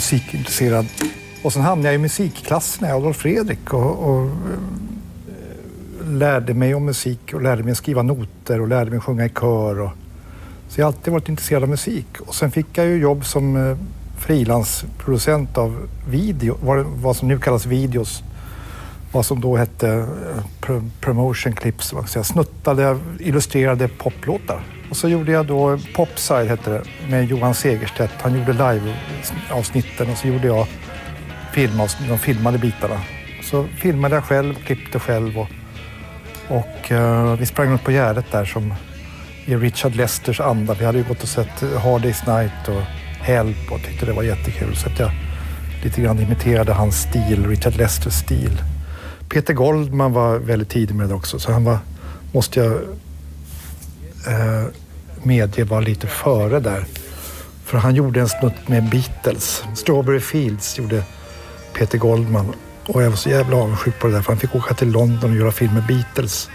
musikintresserad. Och sen hamnade jag i musikklassen i Adolf Fredrik och lärde mig om musik och lärde mig att skriva noter och lärde mig att sjunga i kör. Så jag har alltid varit intresserad av musik. Och sen fick jag ju jobb som frilansproducent av video, vad som nu kallas videos. Vad som då hette promotion clips, jag snuttade, illustrerade poplåtar. Och så gjorde jag då Popside hette det, med Johan Segerstedt. Han gjorde live-avsnitten och så gjorde jag de filmade bitarna. Så filmade jag själv, klippte själv och vi sprang upp på Gärdet där som i Richard Lesters anda. Vi hade ju gått och sett Hard Day's Night och Help och tyckte det var jättekul. Så att jag lite grann imiterade hans stil, Richard Lesters stil. Peter Goldman var väldigt tidig med det också, så han var, måste jag medge, var lite före där. För han gjorde en snutt med Beatles. Strawberry Fields gjorde Peter Goldman. Och jag var så jävla avundsjuk på det där, för han fick åka till London och göra film med Beatles.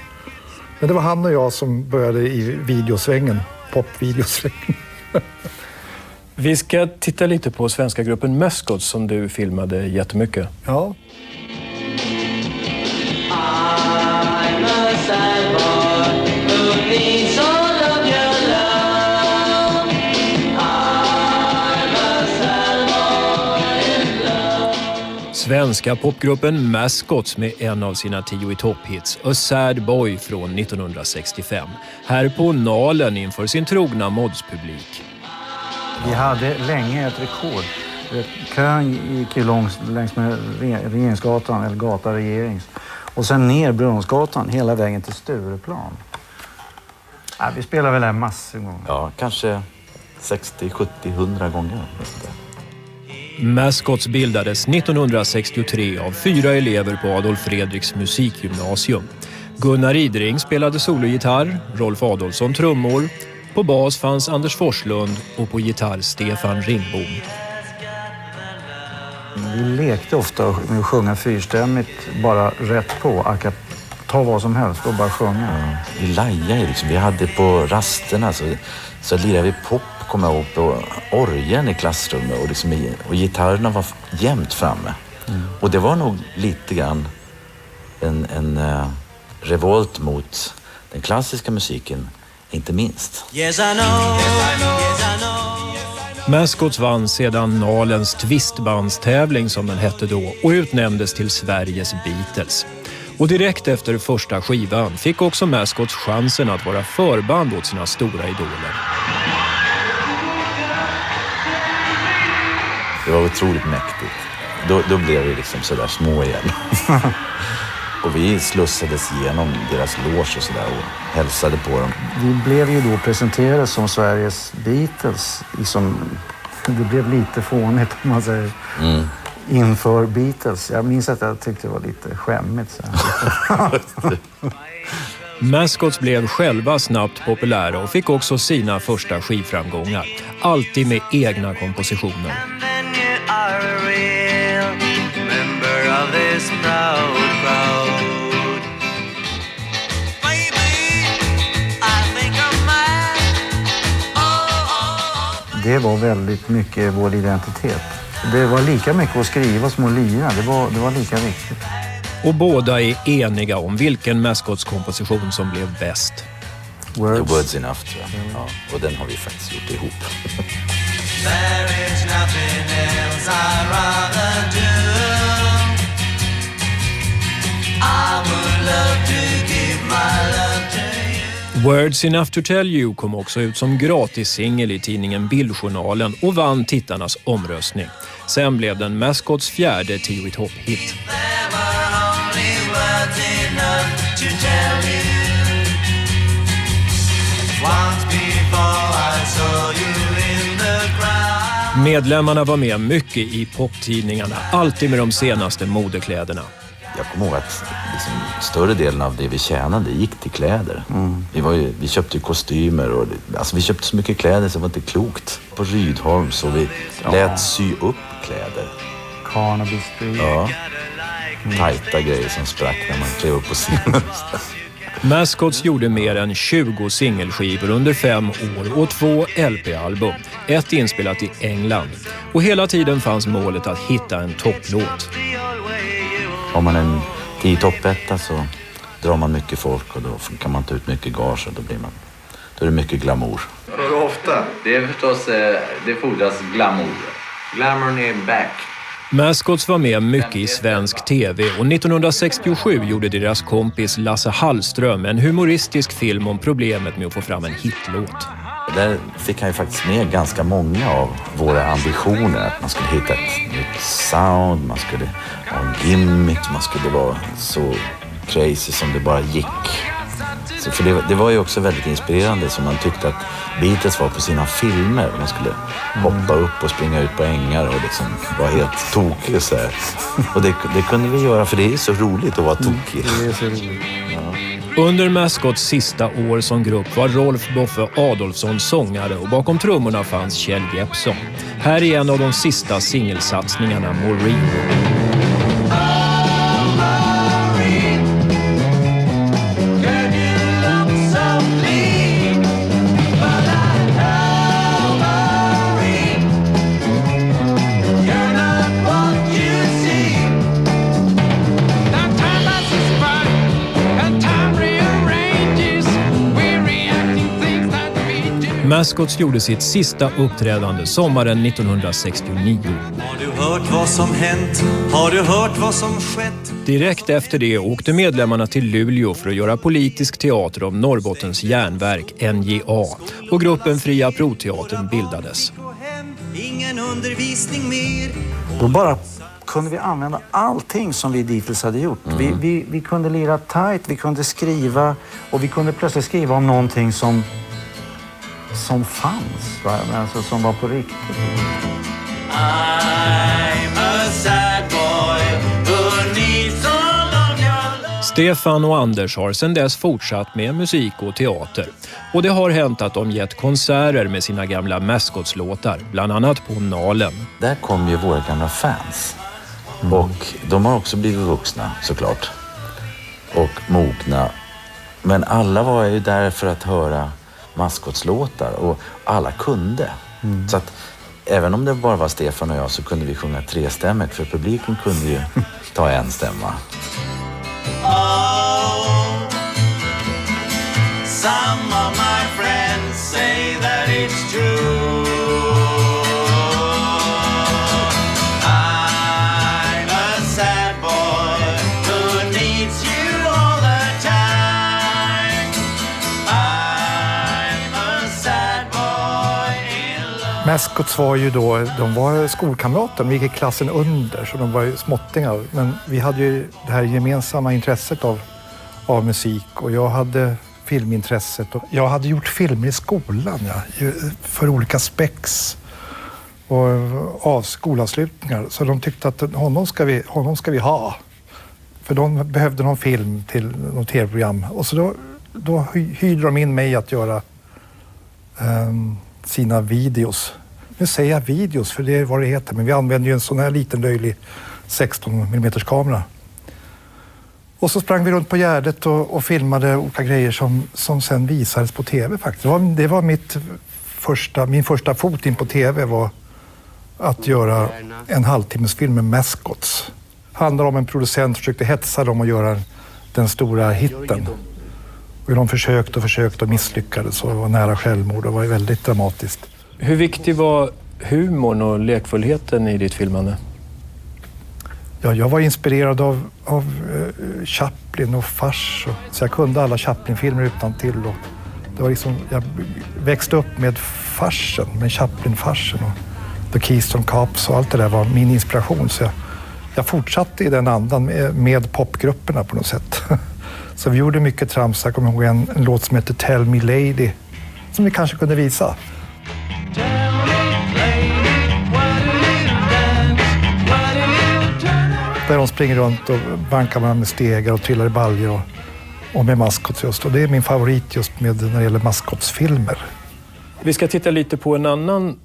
Men det var han och jag som började i videosvängen, popvideosvängen. Vi ska titta lite på svenska gruppen Mascots som du filmade jättemycket. Ja. Svenska popgruppen Mascots med en av sina 10 i topphits, A Sad Boy från 1965. Här på Nalen inför sin trogna modspublik. Vi hade länge ett rekord. Kön gick ju längs med Regeringsgatan, eller gata Regerings. Och sen ner Brunnsgatan hela vägen till Stureplan. Ja, vi spelar väl här massor gånger. Ja, kanske 60, 70, 100 gånger. Mascots bildades 1963 av 4 elever på Adolf Fredriks musikgymnasium. Gunnar Idring spelade sologitarr, Rolf Adolfsson trummor, på bas fanns Anders Forslund och på gitarr Stefan Ringbom. Vi lekte ofta med att sjunga fyrstämmigt, bara rätt på, ta vad som helst och bara sjunga. Ja, vi lajade liksom, vi hade på rasterna så lirade vi pop, kom jag ihåg, på orgeln i klassrummet och, liksom, och gitarrerna var jämt framme. Och det var nog lite grann en revolt mot den klassiska musiken, inte minst. Yes, I know. Yes, I know. Mascots vann sedan Nalens tvistbandstävling som den hette då och utnämndes till Sveriges Beatles. Och direkt efter första skivan fick också Mascots chansen att vara förband åt sina stora idoler. Det var otroligt mäktigt. Då blev vi liksom sådär små igen. Och vi slussades igenom deras loge och sådär och hälsade på dem. Vi blev ju då presenterade som Sveriges Beatles. Liksom, det blev lite fånigt om man säger. Inför Beatles. Jag minns att jag tyckte det var lite skämmigt. Så. Mascots blev själva snabbt populära och fick också sina första skivframgångar. Alltid med egna kompositioner. Det var väldigt mycket vår identitet. Det var lika mycket att skriva som att lira. Det var lika viktigt. Och båda är eniga om vilken Mascots komposition som blev bäst. Words Enough, tror jag. Ja, och den har vi faktiskt gjort ihop. There is nothing else I'd rather do. I would love to give my love to you. Words Enough to Tell You kom också ut som gratissingel i tidningen Bildjournalen och vann tittarnas omröstning. Sen blev den Mascots 4:e 10 i topphit. Medlemmarna var med mycket i poptidningarna, alltid med de senaste modekläderna. Jag kommer ihåg att liksom, större delen av det vi tjänade gick till kläder. Vi köpte ju kostymer och alltså, vi köpte så mycket kläder så det var inte klokt. På Rydholm så vi lät sy upp kläder. Carnaby Street. Ja. Tajta grejer som sprack när man klev upp på scenen. Mascots gjorde mer än 20 singelskivor under 5 år och 2 LP-album. Ett inspelat i England. Och hela tiden fanns målet att hitta en topplåt. Om man är en 10-toppetta så drar man mycket folk och då kan man ta ut mycket gage och då är det mycket glamour. Hur ofta? Det är förstås, det fordras glamour. Glamouren är back. Mascots var med mycket i svensk tv och 1967 gjorde deras kompis Lasse Hallström en humoristisk film om problemet med att få fram en hitlåt. Där fick han ju faktiskt med ganska många av våra ambitioner. Att man skulle hitta ett nytt sound, man skulle ha en gimmick, man skulle vara så crazy som det bara gick. Så för det var ju också väldigt inspirerande, som man tyckte att Beatles var på sina filmer. Man skulle hoppa upp och springa ut på ängar och liksom vara helt tokig så här. Och det kunde vi göra, för det är så roligt att vara tokig. Det är så roligt. Ja. Under Mascots sista år som grupp var Rolf Boffe Adolfsson sångare och bakom trummorna fanns Kjell Jeppsson. Här är en av de sista singelsatsningarna, Maureen. Mascots gjorde sitt sista uppträdande sommaren 1969. Har du hört vad som hänt? Har du hört vad som skett? Direkt efter det åkte medlemmarna till Luleå för att göra politisk teater om Norrbottens järnverk, NJA. Och gruppen Fria Proteatern bildades. Ingen undervisning mer. Då bara kunde vi använda allting som vi dittills hade gjort. Vi kunde lira tight, vi kunde skriva och vi kunde plötsligt skriva om någonting som fanns, va? Alltså, som var på riktigt. I'm a sad boy who needs all of your love. Stefan och Anders har sedan dess fortsatt med musik och teater. Och det har hänt att de gett konserter med sina gamla Mascots-låtar, bland annat på Nalen. Där kom ju våra gamla fans. Och de har också blivit vuxna, såklart. Och mogna. Men alla var ju där för att höra Mascots-låtar och alla kunde. Så att även om det bara var Stefan och jag så kunde vi sjunga 3-stämmigt, för publiken kunde ju ta en stämma. Oh, some of my friends say that it's true. I'm a sad boy who needs you all the time. I'm a sad boy in love. Mascots var ju då, de var skolkamrater, vi gick i klassen under så de var ju småttingar. Men vi hade ju det här gemensamma intresset av musik och jag hade filmintresset. Och jag hade gjort filmer i skolan för olika spex och av skolavslutningar. Så de tyckte att honom ska vi ha. För de behövde någon film till något tv-program. Och så då hyrde de in mig att göra sina videos. Nu säger jag videos för det är vad det heter, men vi använde ju en sån här liten löjlig 16 mm kamera. Och så sprang vi runt på Gärdet och filmade olika grejer som sen visades på tv faktiskt. Det var min första fot in på tv var att göra en halvtimmesfilm med Mascots. Handlar om en producent som försökte hetsa dem och göra den stora hitten. Och de försökte och misslyckades och var nära självmord och var väldigt dramatiskt. Hur viktig var humorn och lekfullheten i ditt filmande? Ja, jag var inspirerad av Chaplin och fars. Så jag kunde alla Chaplin-filmer utantill. Och det var liksom, jag växte upp med farsen, med Chaplin-farsen och The Keystone Cops och allt det där var min inspiration. Så jag fortsatte i den andan med popgrupperna på något sätt. Så vi gjorde mycket trams. Jag kommer ihåg en låt som heter Tell Me Lady som vi kanske kunde visa. Där de springer runt och bankar man med stegar och trillar i baljor och med Mascots just. Och det är min favorit just när det gäller Mascots-filmer. Vi ska titta lite på en annan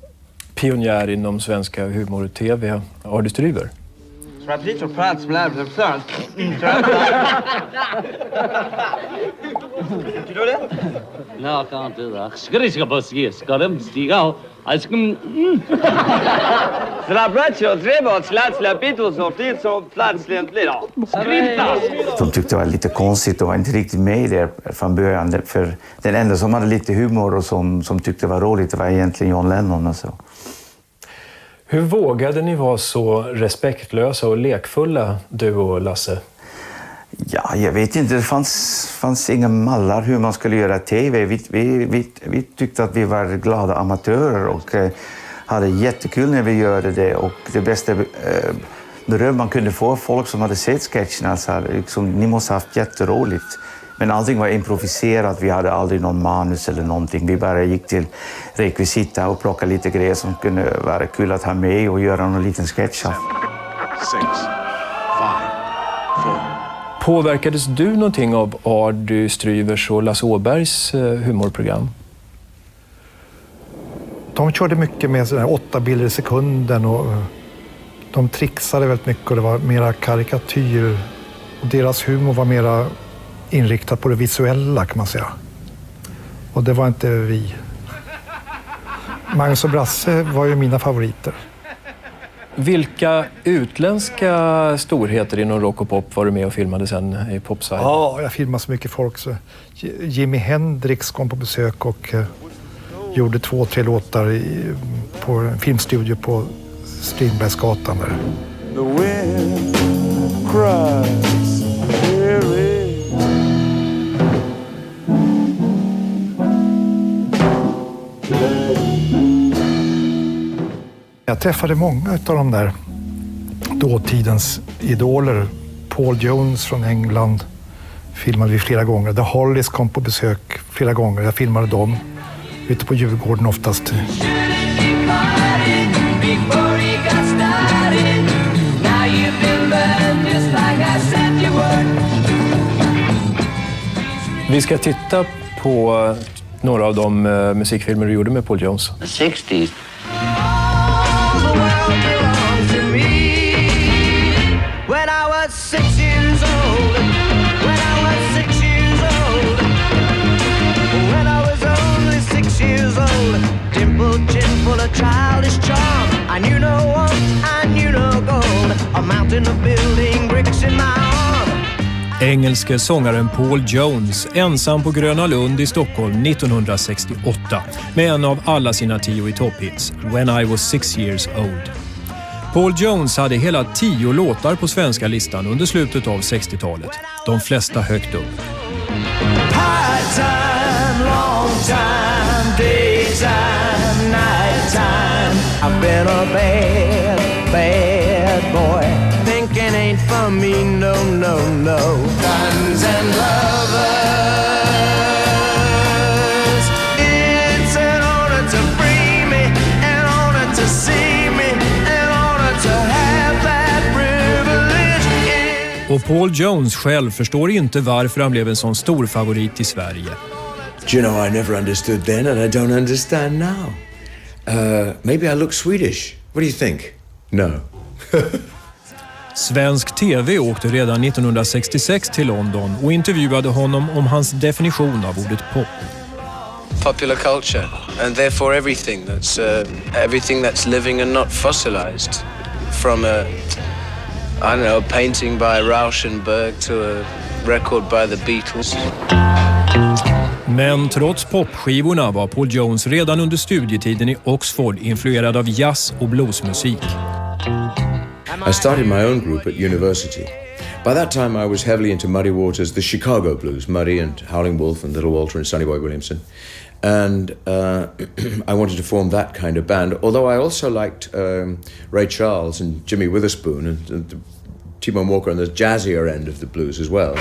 pionjär inom svenska humor och tv, Ardy Stryber. you do that? No, I can't do that. De tyckte det var lite konstigt och var inte riktigt med där från början. För den enda som hade lite humor och som tyckte det var roligt, det var egentligen John Lennon och så. Hur vågade ni vara så respektlösa och lekfulla, du och Lasse? Ja, jag vet inte. Det fanns inga mallar hur man skulle göra tv. Vi tyckte att vi var glada amatörer och hade jättekul när vi gjorde det. Och det bästa beröm man kunde få folk som hade sett sketcherna sa liksom, ni måste ha haft jätteroligt. Men allting var improviserat. Vi hade aldrig någon manus eller någonting. Vi bara gick till rekvisita och plockade lite grejer som kunde vara kul att ha med och göra någon liten sketch av. 6, 5, 4. Påverkades du någonting av Ardy Stryvers och Lasse Åbergs humorprogram? De körde mycket med sådär 8 bilder i sekunden och de trixade väldigt mycket och det var mera karikatyr. Och deras humor var mera inriktad på det visuella kan man säga. Och det var inte vi. Magnus och Brasse var ju mina favoriter. Vilka utländska storheter inom rock och pop var du med och filmade sen i Popsverige? Ja, jag filmade så mycket folk. Så Jimi Hendrix kom på besök och gjorde 2-3 låtar på en filmstudio på Strindbergsgatan där. The wind cries, Jag träffade många av de där dåtidens idoler. Paul Jones från England filmade vi flera gånger. The Hollies kom på besök flera gånger. Jag filmade dem ute på Djurgården oftast. Vi ska titta på några av de musikfilmer du gjorde med Paul Jones. 60s. When I was 6 years old, when I was 6 years old, when I was only 6 years old, dimpled chin full of childish charm. I knew no want, I knew no gold, a mountain of building bricks in my arm. Engelske sångaren Paul Jones, ensam på Gröna Lund i Stockholm 1968 med en av alla sina 10 i topphits, When I was 6 years old. Paul Jones hade hela 10 låtar på svenska listan under slutet av 60-talet. De flesta högt upp. High time, long time, daytime, nighttime. I've been a bad, bad boy. Thinking ain't for me, no, no, no. Guns and lovers. It's an honor to free me, an honor to see me, an honor to have that privilege. Och Paul Jones själv förstår inte varför han blev en sån stor favorit i Sverige. Do you know, I never understood then and I don't understand now. Maybe I look Swedish. What do you think? No. Svensk TV åkte redan 1966 till London och intervjuade honom om hans definition av ordet pop. Popular culture, and therefore everything that's living and not fossilized. From a painting by Rauschenberg to a record by the Beatles. Men trots popskivorna var Paul Jones redan under studietiden i Oxford influerad av jazz och bluesmusik. I started my own group at university. By that time I was heavily into Muddy Waters, the Chicago blues, Muddy and Howling Wolf and Little Walter and Sonny Boy Williamson. And I wanted to form that kind of band, although I also liked Ray Charles and Jimmy Witherspoon and T-Bone Walker on the jazzier end of the blues as well.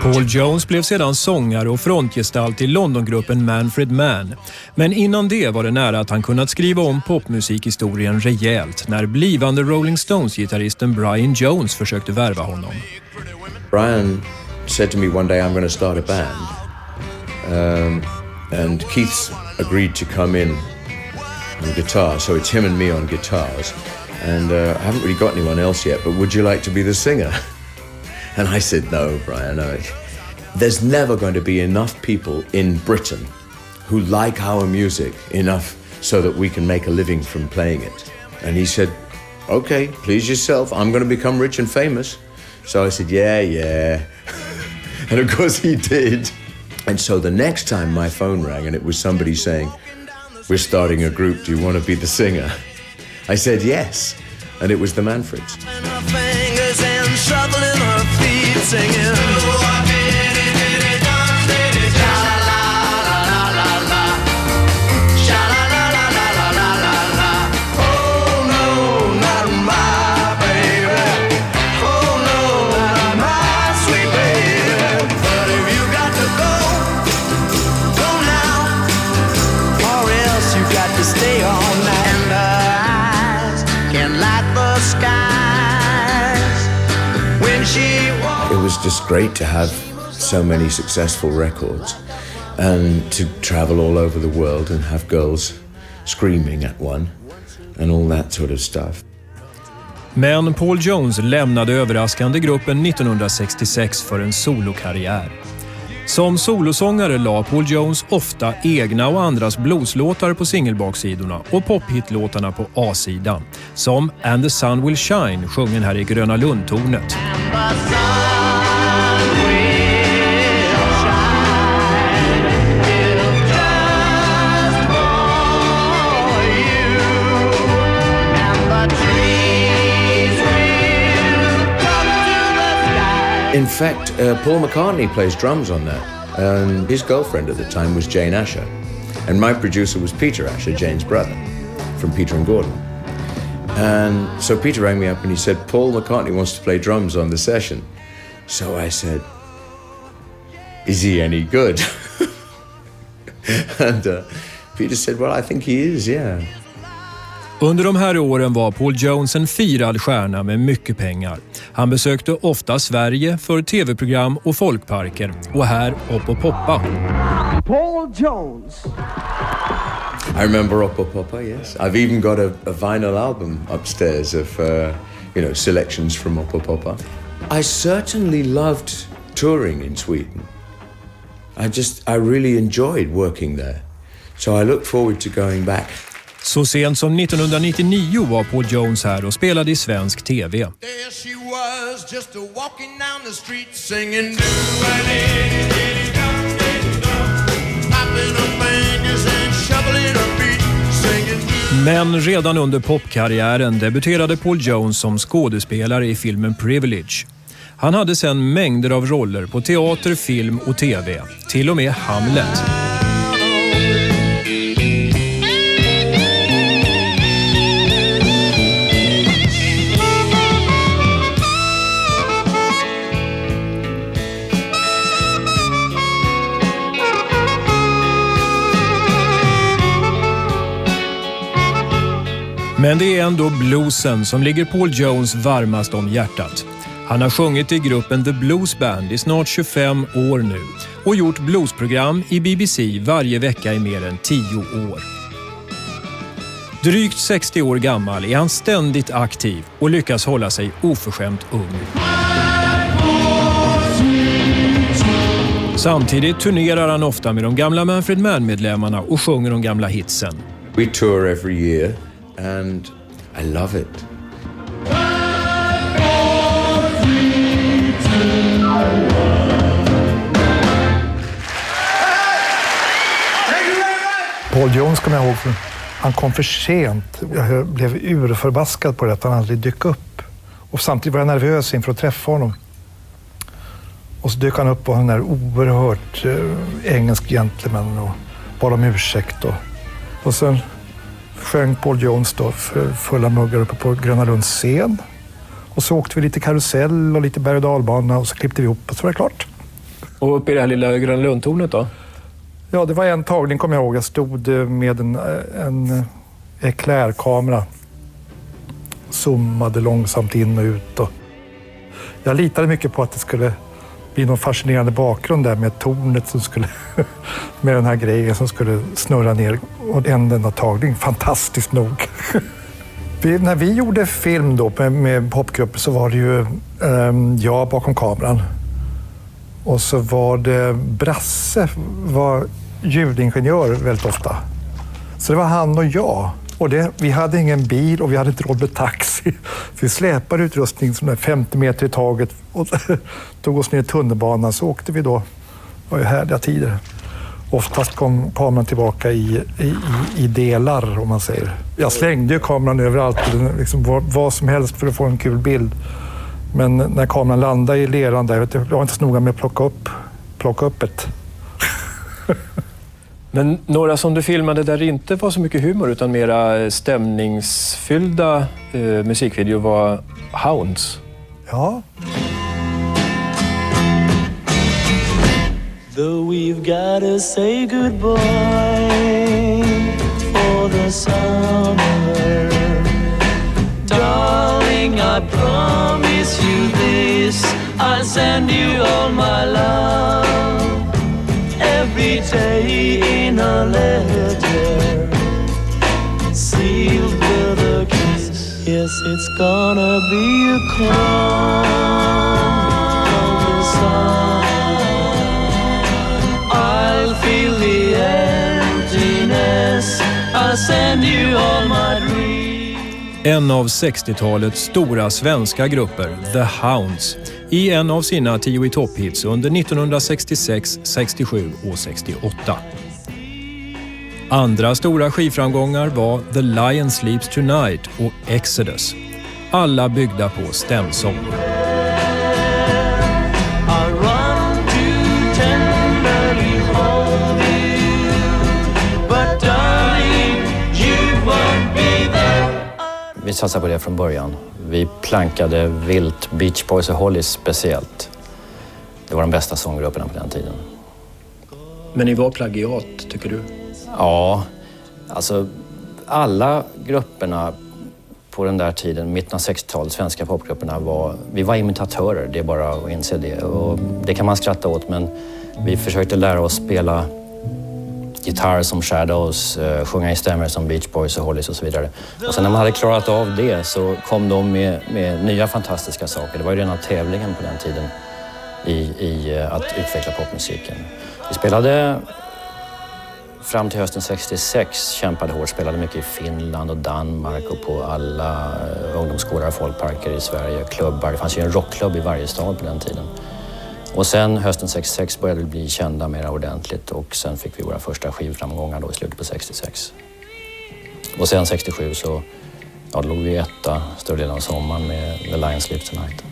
Paul Jones blev sedan sångare och frontgestalt i Londongruppen Manfred Mann. Men innan det var det nära att han kunnat skriva om popmusikhistorien rejält när blivande Rolling Stones-gitarristen Brian Jones försökte värva honom. Brian said to me one day, I'm going to start a band. And Keith's agreed to come in on guitar, so it's him and me on guitars. And I haven't really got anyone else yet, but would you like to be the singer? And I said, no, Brian, there's never going to be enough people in Britain who like our music enough so that we can make a living from playing it. And he said, okay, please yourself, I'm going to become rich and famous. So I said, yeah. And of course he did. And so the next time my phone rang and it was somebody saying, we're starting a group, do you want to be the singer? I said yes, and it was the Manfreds. It was just great to have so many successful records and to travel all over the world and have girls screaming at one and all that sort of stuff. Men Paul Jones lämnade överraskande gruppen 1966 för en solokarriär. Som solosångare la Paul Jones ofta egna och andras blueslåtar på singelbaksidorna och pophitlåtarna på A-sidan. Som And the Sun Will Shine, sjungen här i Gröna Lundtornet. In fact, Paul McCartney plays drums on that. His girlfriend at the time was Jane Asher. And my producer was Peter Asher, Jane's brother, from Peter and Gordon. And so Peter rang me up and he said, Paul McCartney wants to play drums on the session. So I said, is he any good? And Peter said, well, I think he is, yeah. Under de här åren var Paul Jones en firad stjärna med mycket pengar. Han besökte ofta Sverige för tv-program och folkparker. Och här Oppo Poppa. Paul Jones. I remember Oppo Poppa, yes. I've even got a vinyl album upstairs of, selections from Oppo Poppa. I certainly loved touring in Sweden. I really enjoyed working there. So I look forward to going back. Så sent som 1999 var Paul Jones här och spelade i svensk tv. There she was, just walking down the street singing Men redan under popkarriären debuterade Paul Jones som skådespelare i filmen Privilege. Han hade sedan mängder av roller på teater, film och tv, till och med Hamlet. Men det är ändå bluesen som ligger Paul Jones varmast om hjärtat. Han har sjungit i gruppen The Blues Band i snart 25 år nu och gjort bluesprogram i BBC varje vecka i mer än 10 år. Drygt 60 år gammal är han ständigt aktiv och lyckas hålla sig oförskämt ung. Samtidigt turnerar han ofta med de gamla Manfred Mann-medlemmarna och sjunger de gamla hitsen. We tour every year. And I love it. Paul Jones kommer jag ihåg, för han kom för sent. Jag blev urförbaskad på det att han aldrig dök upp. Och samtidigt var jag nervös inför att träffa honom. Och så dök han upp och han är oerhört engelsk gentleman och bad om ursäkt. Och sen sjöng Paul Jones då för fulla muggar uppe på Gröna Lunds scen. Och så åkte vi lite karusell och lite berg- och dalbana och så klippte vi ihop och så var det klart. Och uppe i det här lilla Gröna Lundtornet då? Ja, det var en tagning kommer jag ihåg. Jag stod med en eklärkamera. Zoomade långsamt in och ut. Och jag litade mycket på att det skulle bli någon fascinerande bakgrund där med tornet som skulle med den här grejen som skulle snurra ner och en enda tagning. Fantastiskt nog. När vi gjorde film då med popgrupper så var det ju jag bakom kameran. Och så var det Brasse, var ljudingenjör väldigt ofta. Så det var han och jag. Och vi hade ingen bil och vi hade inte råd med taxi. Så vi släpade utrustning som 50 meter i taget och tog oss ner i tunnelbanan. Så åkte vi då. Det var ju härliga tider. Oftast kom kameran tillbaka i delar, om man säger. Jag slängde ju kameran överallt, liksom vad som helst för att få en kul bild. Men när kameran landade i leran där, jag var inte så noga med att plocka upp ett. Men några som du filmade där det inte var så mycket humor utan mera stämningsfyllda musikvideo var Hounds. Ja. Though we've gotta say goodbye for the summer, darling, I promise you this, I'll send you all my love every day in a letter sealed with a kiss. Yes, it's gonna be a call of the sun. I'll feel the emptiness, I'll send you all my dreams. En av 60-talets stora svenska grupper, The Hounds, i en av sina 10 i topphits under 1966, 67 och 68. Andra stora skivframgångar var The Lion Sleeps Tonight och Exodus. Alla byggda på stämsång. Vi satsade på det från början. Vi plankade vilt, Beach Boys och Hollies speciellt. Det var de bästa sånggrupperna på den tiden. Men ni var plagiat, tycker du? Ja, alltså alla grupperna på den där tiden, mitten av 60-talet, svenska popgrupperna vi var imitatörer, det är bara att inse det. Och det kan man skratta åt, men vi försökte lära oss spela gitarr som Shadows, sjunga i stämmer som Beach Boys och Hollies och så vidare. Och sen när man hade klarat av det så kom de med nya fantastiska saker. Det var ju rena tävlingen på den tiden i att utveckla popmusiken. Vi spelade fram till hösten 66, kämpade hårt, spelade mycket i Finland och Danmark och på alla ungdomsgårdar och folkparker i Sverige, klubbar. Det fanns ju en rockklubb i varje stad på den tiden. Och sen hösten 66 började vi bli kända mer ordentligt och sen fick vi våra första skivframgångar då i slutet på 66. Och sen 67 så då låg vi etta större delen av sommaren med The Lion Sleeps Tonight.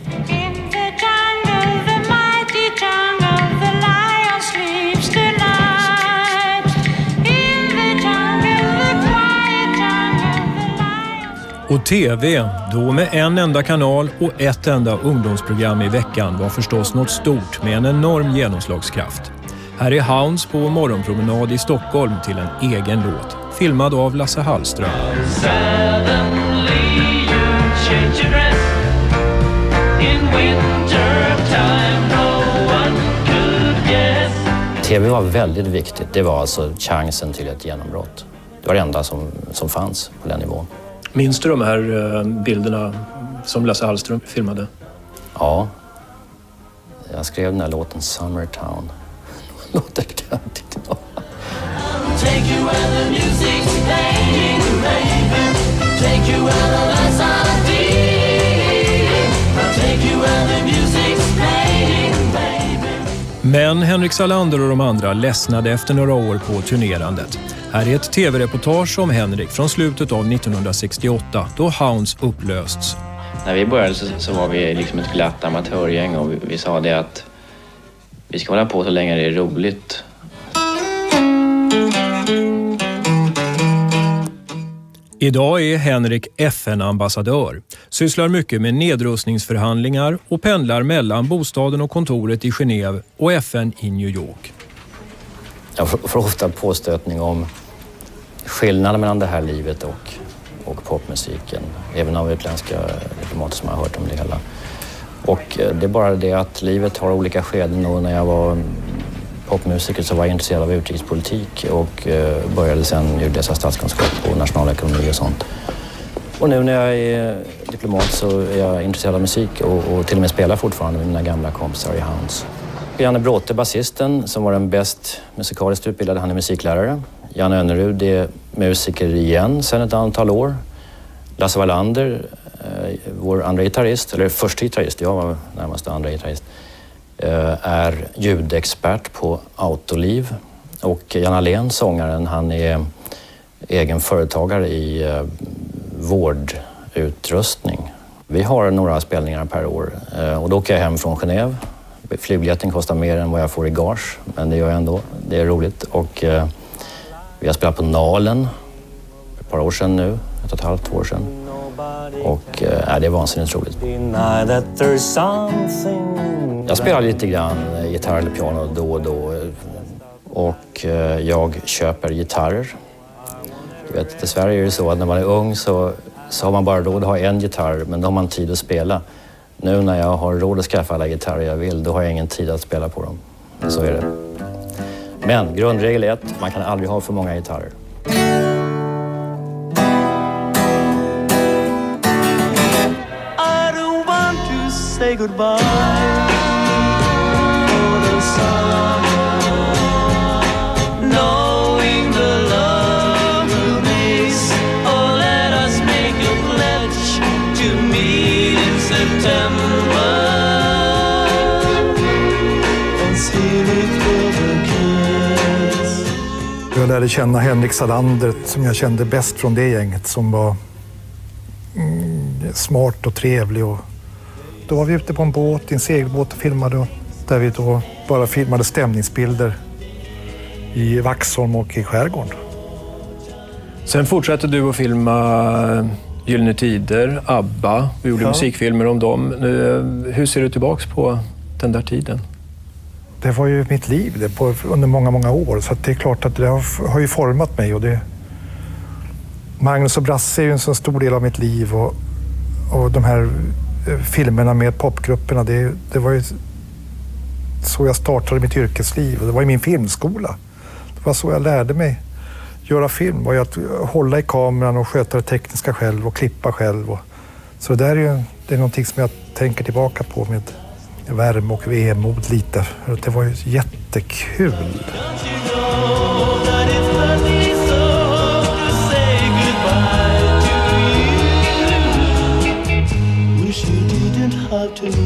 Och TV, då med en enda kanal och ett enda ungdomsprogram i veckan, var förstås något stort med en enorm genomslagskraft. Här är Hounds på morgonpromenad i Stockholm till en egen låt, filmad av Lasse Hallström. TV var väldigt viktigt. Det var alltså chansen till ett genombrott. Det var det enda som fanns på den nivån. Minns du de här bilderna som Lasse Hallström filmade? Ja. Jag skrev den här låten Summertown. Låter töntigt. Men Henrik Salander och de andra ledsnade efter några år på turnerandet. Här är ett tv-reportage om Henrik från slutet av 1968 då Hounds upplösts. När vi började så var vi liksom ett glatt amatörgäng och vi sa det att vi ska hålla på så länge det är roligt. Idag är Henrik FN-ambassadör, sysslar mycket med nedrustningsförhandlingar och pendlar mellan bostaden och kontoret i Genève och FN i New York. Jag får ofta påstötning om skillnaden mellan det här livet och popmusiken. Även av utländska diplomater som har hört om det hela. Och det är bara det att livet har olika skeden, och när jag var popmusiker så var jag intresserad av utrikespolitik och började sen läsa statskunskap och nationalekonomi och sånt. Och nu när jag är diplomat så är jag intresserad av musik och till och med spelar fortfarande med mina gamla kompisar i Hounds. Janne Bråte, basisten, som var den bäst musikaliskt utbildade. Han är musiklärare. Jan Önnerud är musiker igen sedan ett antal år. Lasse Wallander, vår andra gitarrist, eller första gitarrist, jag var närmast andra gitarrist, är ljudexpert på Autoliv. Och Jan Alén, sångaren, han är egen företagare i vårdutrustning. Vi har några spelningar per år och då åker jag hem från Genève. Flygbiljetten kostar mer än vad jag får i gage, men det gör jag ändå. Det är roligt. Och vi har spelat på Nalen ett par år sedan nu, 1,5 år sedan. Och det är vansinnigt roligt. Jag spelar lite grann gitarr eller piano då och då. Och jag köper gitarrer. Du vet, dessvärre är det så att när man är ung så har man bara råd att ha en gitarr, men då har man tid att spela. Nu när jag har råd att skaffa alla gitarrer jag vill, då har jag ingen tid att spela på dem. Så är det. Men grundregel är att man kan aldrig ha för många gitarrer. I don't want to say goodbye for the summer, knowing the love will miss. Oh, let us make a pledge to meet in September and see it with a kiss. Jag lärde känna Henrik Salander som jag kände bäst från det gänget, som var smart och trevlig. Och då var vi ute på en båt, i en segelbåt och filmade, där vi då bara filmade stämningsbilder i Vaxholm och i skärgården. Sen fortsatte du att filma Gyllene Tider, ABBA. Vi gjorde musikfilmer om dem. Hur ser du tillbaks på den där tiden? Det var ju mitt liv under många, många år. Så att det är klart att det har ju format mig. Och Magnus och Brasse är ju en så stor del av mitt liv. Och de här filmerna med popgrupperna, det var ju så jag startade mitt yrkesliv. Och det var ju min filmskola. Det var så jag lärde mig göra film. Och att hålla i kameran och sköta det tekniska själv och klippa själv. Så det är någonting som jag tänker tillbaka på med värme och vemod lite. Det var ju jättekul. Wish you didn't have to go.